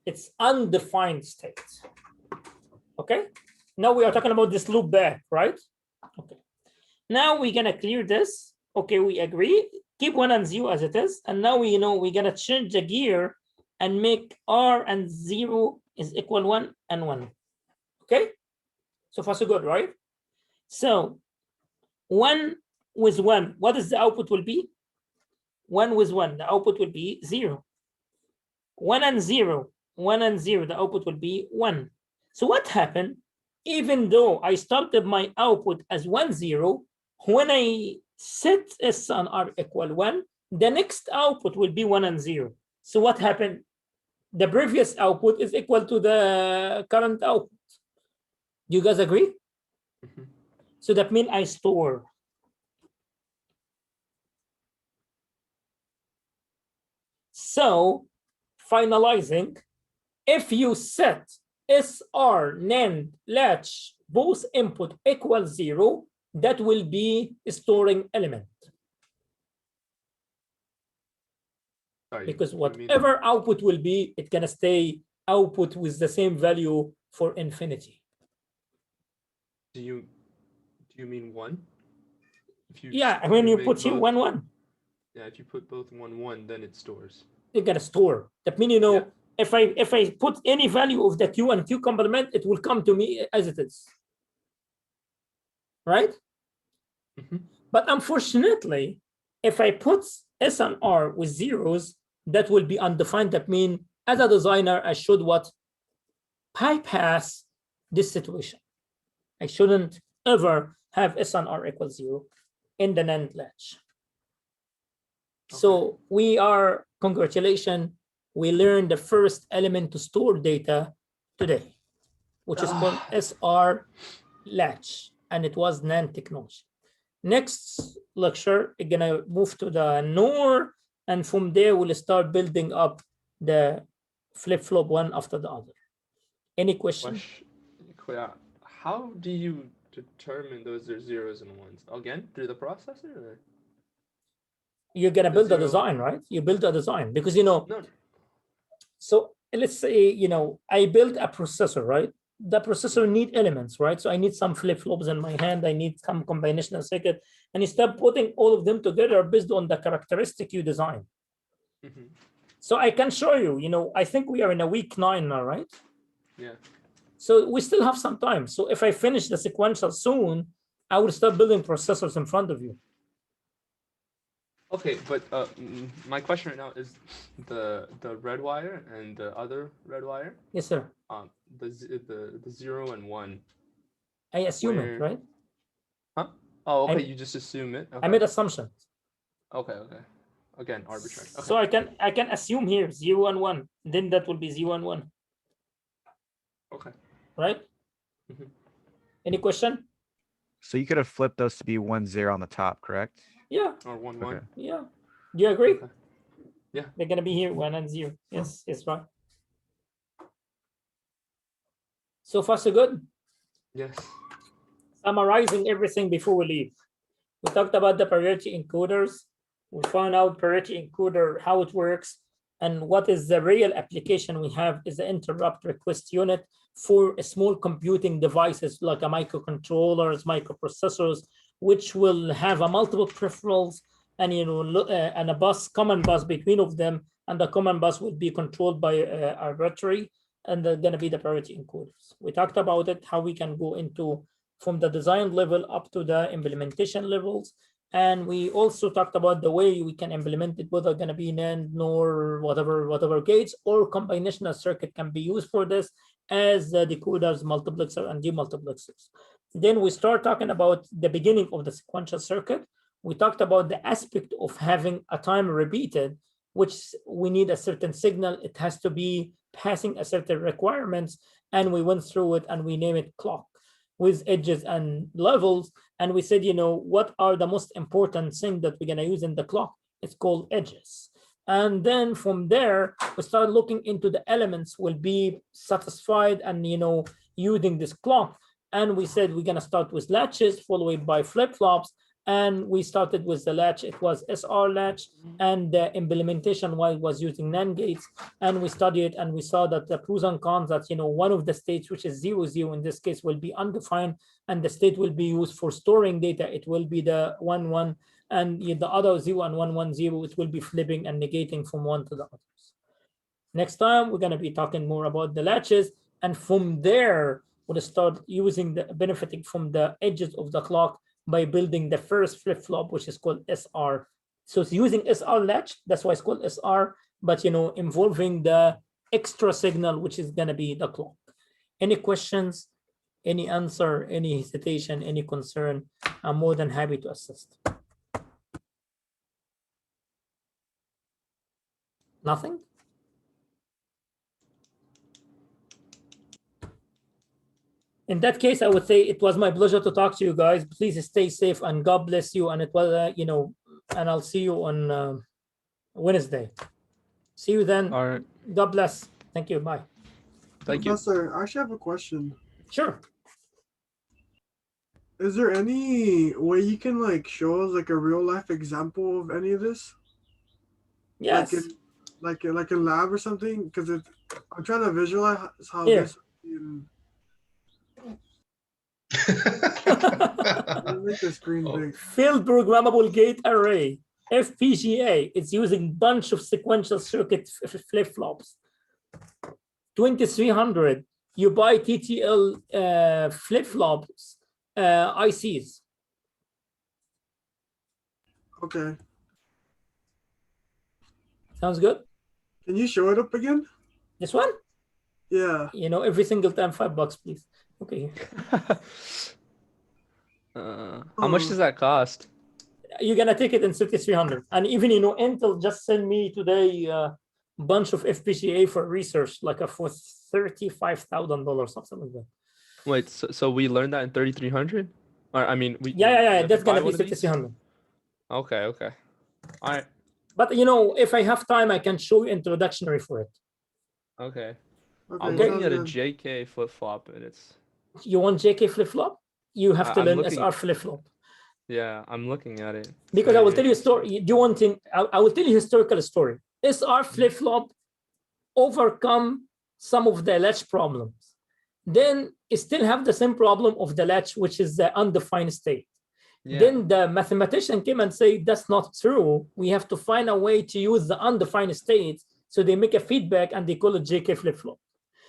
It's undefined state. Okay. Now we are talking about this loop back, right? Okay. Now we're gonna clear this. Okay, we agree. Keep 1 and 0 as it is, and now we're gonna change the gear and make R and 0 is equal 1 and 1. Okay, so far so good, right? So 1 with 1, what is the output will be? 1 with 1, the output will be 0. 1 and 0, 1 and 0, the output will be 1. So what happened? Even though I started my output as 1, 0, when I set S and R equal 1, the next output will be 1 and 0. So what happened? The previous output is equal to the current output. Do you guys agree? So that means I store. So finalizing, if you set SR NAND latch both input equal 0, that will be a storing element. Because whatever output will be, it's gonna stay output with the same value for infinity. Do you mean 1? Yeah, when you put here 1, 1. Yeah, if you put both 1, 1, then it stores. You gotta store. That means, you know, Yeah. if I put any value of the Q and Q complement, it will come to me as it is. Right? Mhm. But unfortunately, if I put S and R with zeros, that will be undefined. That means, as a designer, I should what? Bypass this situation. I shouldn't ever have S and R equals 0 in the NAND latch. So we are, congratulations, we learned the first element to store data today, which is called SR latch, and it was NAND technology. Next lecture, we're gonna move to the NOR, and from there we'll start building up the flip-flop one after the other. Any question? How do you determine those are zeros and ones? Again, through the processor? Or? You're gonna build a zero- design, right? You build a design because, you know, No. so let's say, you know, I built a processor, right? The processor need elements, right? So I need some flip-flops in my hand. I need some combinational circuit, and you start putting all of them together based on the characteristic you design. Mhm. So I can show you, you know, I think we are in a week 9 now, right? Yeah. So we still have some time. So if I finish the sequential soon, I will start building processors in front of you. Okay, but my question right now is the red wire and the other red wire. Yes, sir. The 0 and 1. I assume it, right? Huh? Oh, okay. You just assume it. Okay. I made assumptions. Okay. Again, arbitrary. Okay. So I can assume here 0 and 1. Then that will be 0 and 1. Okay. Right? Mhm. Any question? So you could have flipped those to be 1, 0 on the top, correct? Yeah. Or 1, 1. Okay. Yeah. Do you agree? Okay. Yeah. They're gonna be here 1 and 0. Yes, it's right. So far, so good. Yes. Summarizing everything before we leave. We talked about the priority encoders. We found out priority encoder, how it works, and what is the real application we have is the interrupt request unit for small computing devices like a microcontrollers, microprocessors, which will have a multiple peripherals and, you know, and a bus, common bus between of them, and the common bus will be controlled by a battery, and they're going to be the priority encoders. We talked about it, how we can go into from the design level up to the implementation levels. And we also talked about the way we can implement it, whether going to be NAND, NOR, whatever gates, or combinational circuit can be used for this as the decoders, multiplexer, and demultiplexers. Then we start talking about the beginning of the sequential circuit. We talked about the aspect of having a time repeated, which we need a certain signal. It has to be passing a certain requirements, and we went through it and we name it clock with edges and levels. And we said, you know, what are the most important thing that we're going to use in the clock? It's called edges. And then from there, we start looking into the elements will be satisfied and, you know, using this clock. And we said we're going to start with latches, followed by flip-flops. And we started with the latch. It was SR latch, and the implementation was using NAND gates. And we studied and we saw that the pros and cons, that, you know, one of the states, which is 0, 0 in this case, will be undefined, and the state will be used for storing data. It will be the 1, 1, and the other 0 and 1, 1, 0, it will be flipping and negating from one to the others. Next time, we're going to be talking more about the latches. And from there, we'll start using benefiting from the edges of the clock by building the first flip-flop, which is called SR. So it's using SR latch, that's why it's called SR, but, you know, involving the extra signal, which is gonna be the clock. Any questions, any answer, any hesitation, any concern? I'm more than happy to assist. Nothing? In that case, I would say it was my pleasure to talk to you guys. Please stay safe and God bless you. And it was, you know, and I'll see you on Wednesday. See you then. All right. God bless. Thank you. Bye. Thank you. Professor, I actually have a question. Sure. Is there any way you can like show us like a real life example of any of this? Yes. Like in lab or something? Because I'm trying to visualize how Here. this. Make the screen big. Field programmable gate array. FPGA, it's using bunch of sequential circuit flip-flops. 2300, you buy TTL flip-flops, ICs. Okay. Sounds good? Can you show it up again? This one? Yeah. You know, every single time, $5, please. Okay. How much does that cost? You're gonna take it in 3300. And even, you know, Intel just sent me today a bunch of FPGA for research, like for $35,000, something like that. Wait, so we learned that in 3300? Or I mean, we Yeah. have That's buy gonna be one of these? 3300. Okay. All right. But you know, if I have time, I can show you introductory for it. Okay. Okay. I'm Okay. looking at a sounds good. JK flip flop, and it's You want JK flip-flop? You have to I'm learn looking- SR flip-flop. yeah. I'm looking at it. It's Because I very will tell you a interesting. story. Do you want in? I will tell you a historical story. SR flip-flop overcome some of the latch problems. Then it still have the same problem of the latch, which is the undefined state. Yeah. Then the mathematician came and say, that's not true. We have to find a way to use the undefined state. So they make a feedback and they call it JK flip-flop.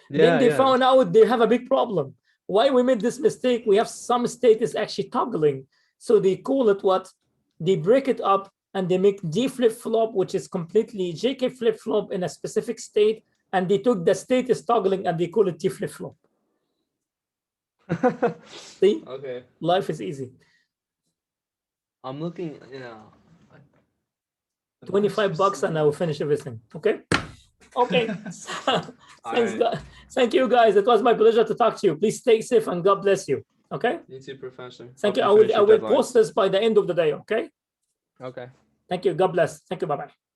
Then they found out they have a big problem. Why we made this mistake? We have some state is actually toggling. So they call it what? They break it up and they make D flip-flop, which is completely JK flip-flop in a specific state. And they took the state is toggling and they call it T flip-flop. See, Okay. life is easy. I'm looking, you know. $25 and I will finish everything. Okay. Okay. Thanks, Alright. guys. Thank you, guys. It was my pleasure to talk to you. Please stay safe and God bless you. Okay. You too, Professor. Thank you. Hope I finish will your deadlines. post this by the end of the day. Okay. Okay. Thank you. God bless. Thank you. Bye bye.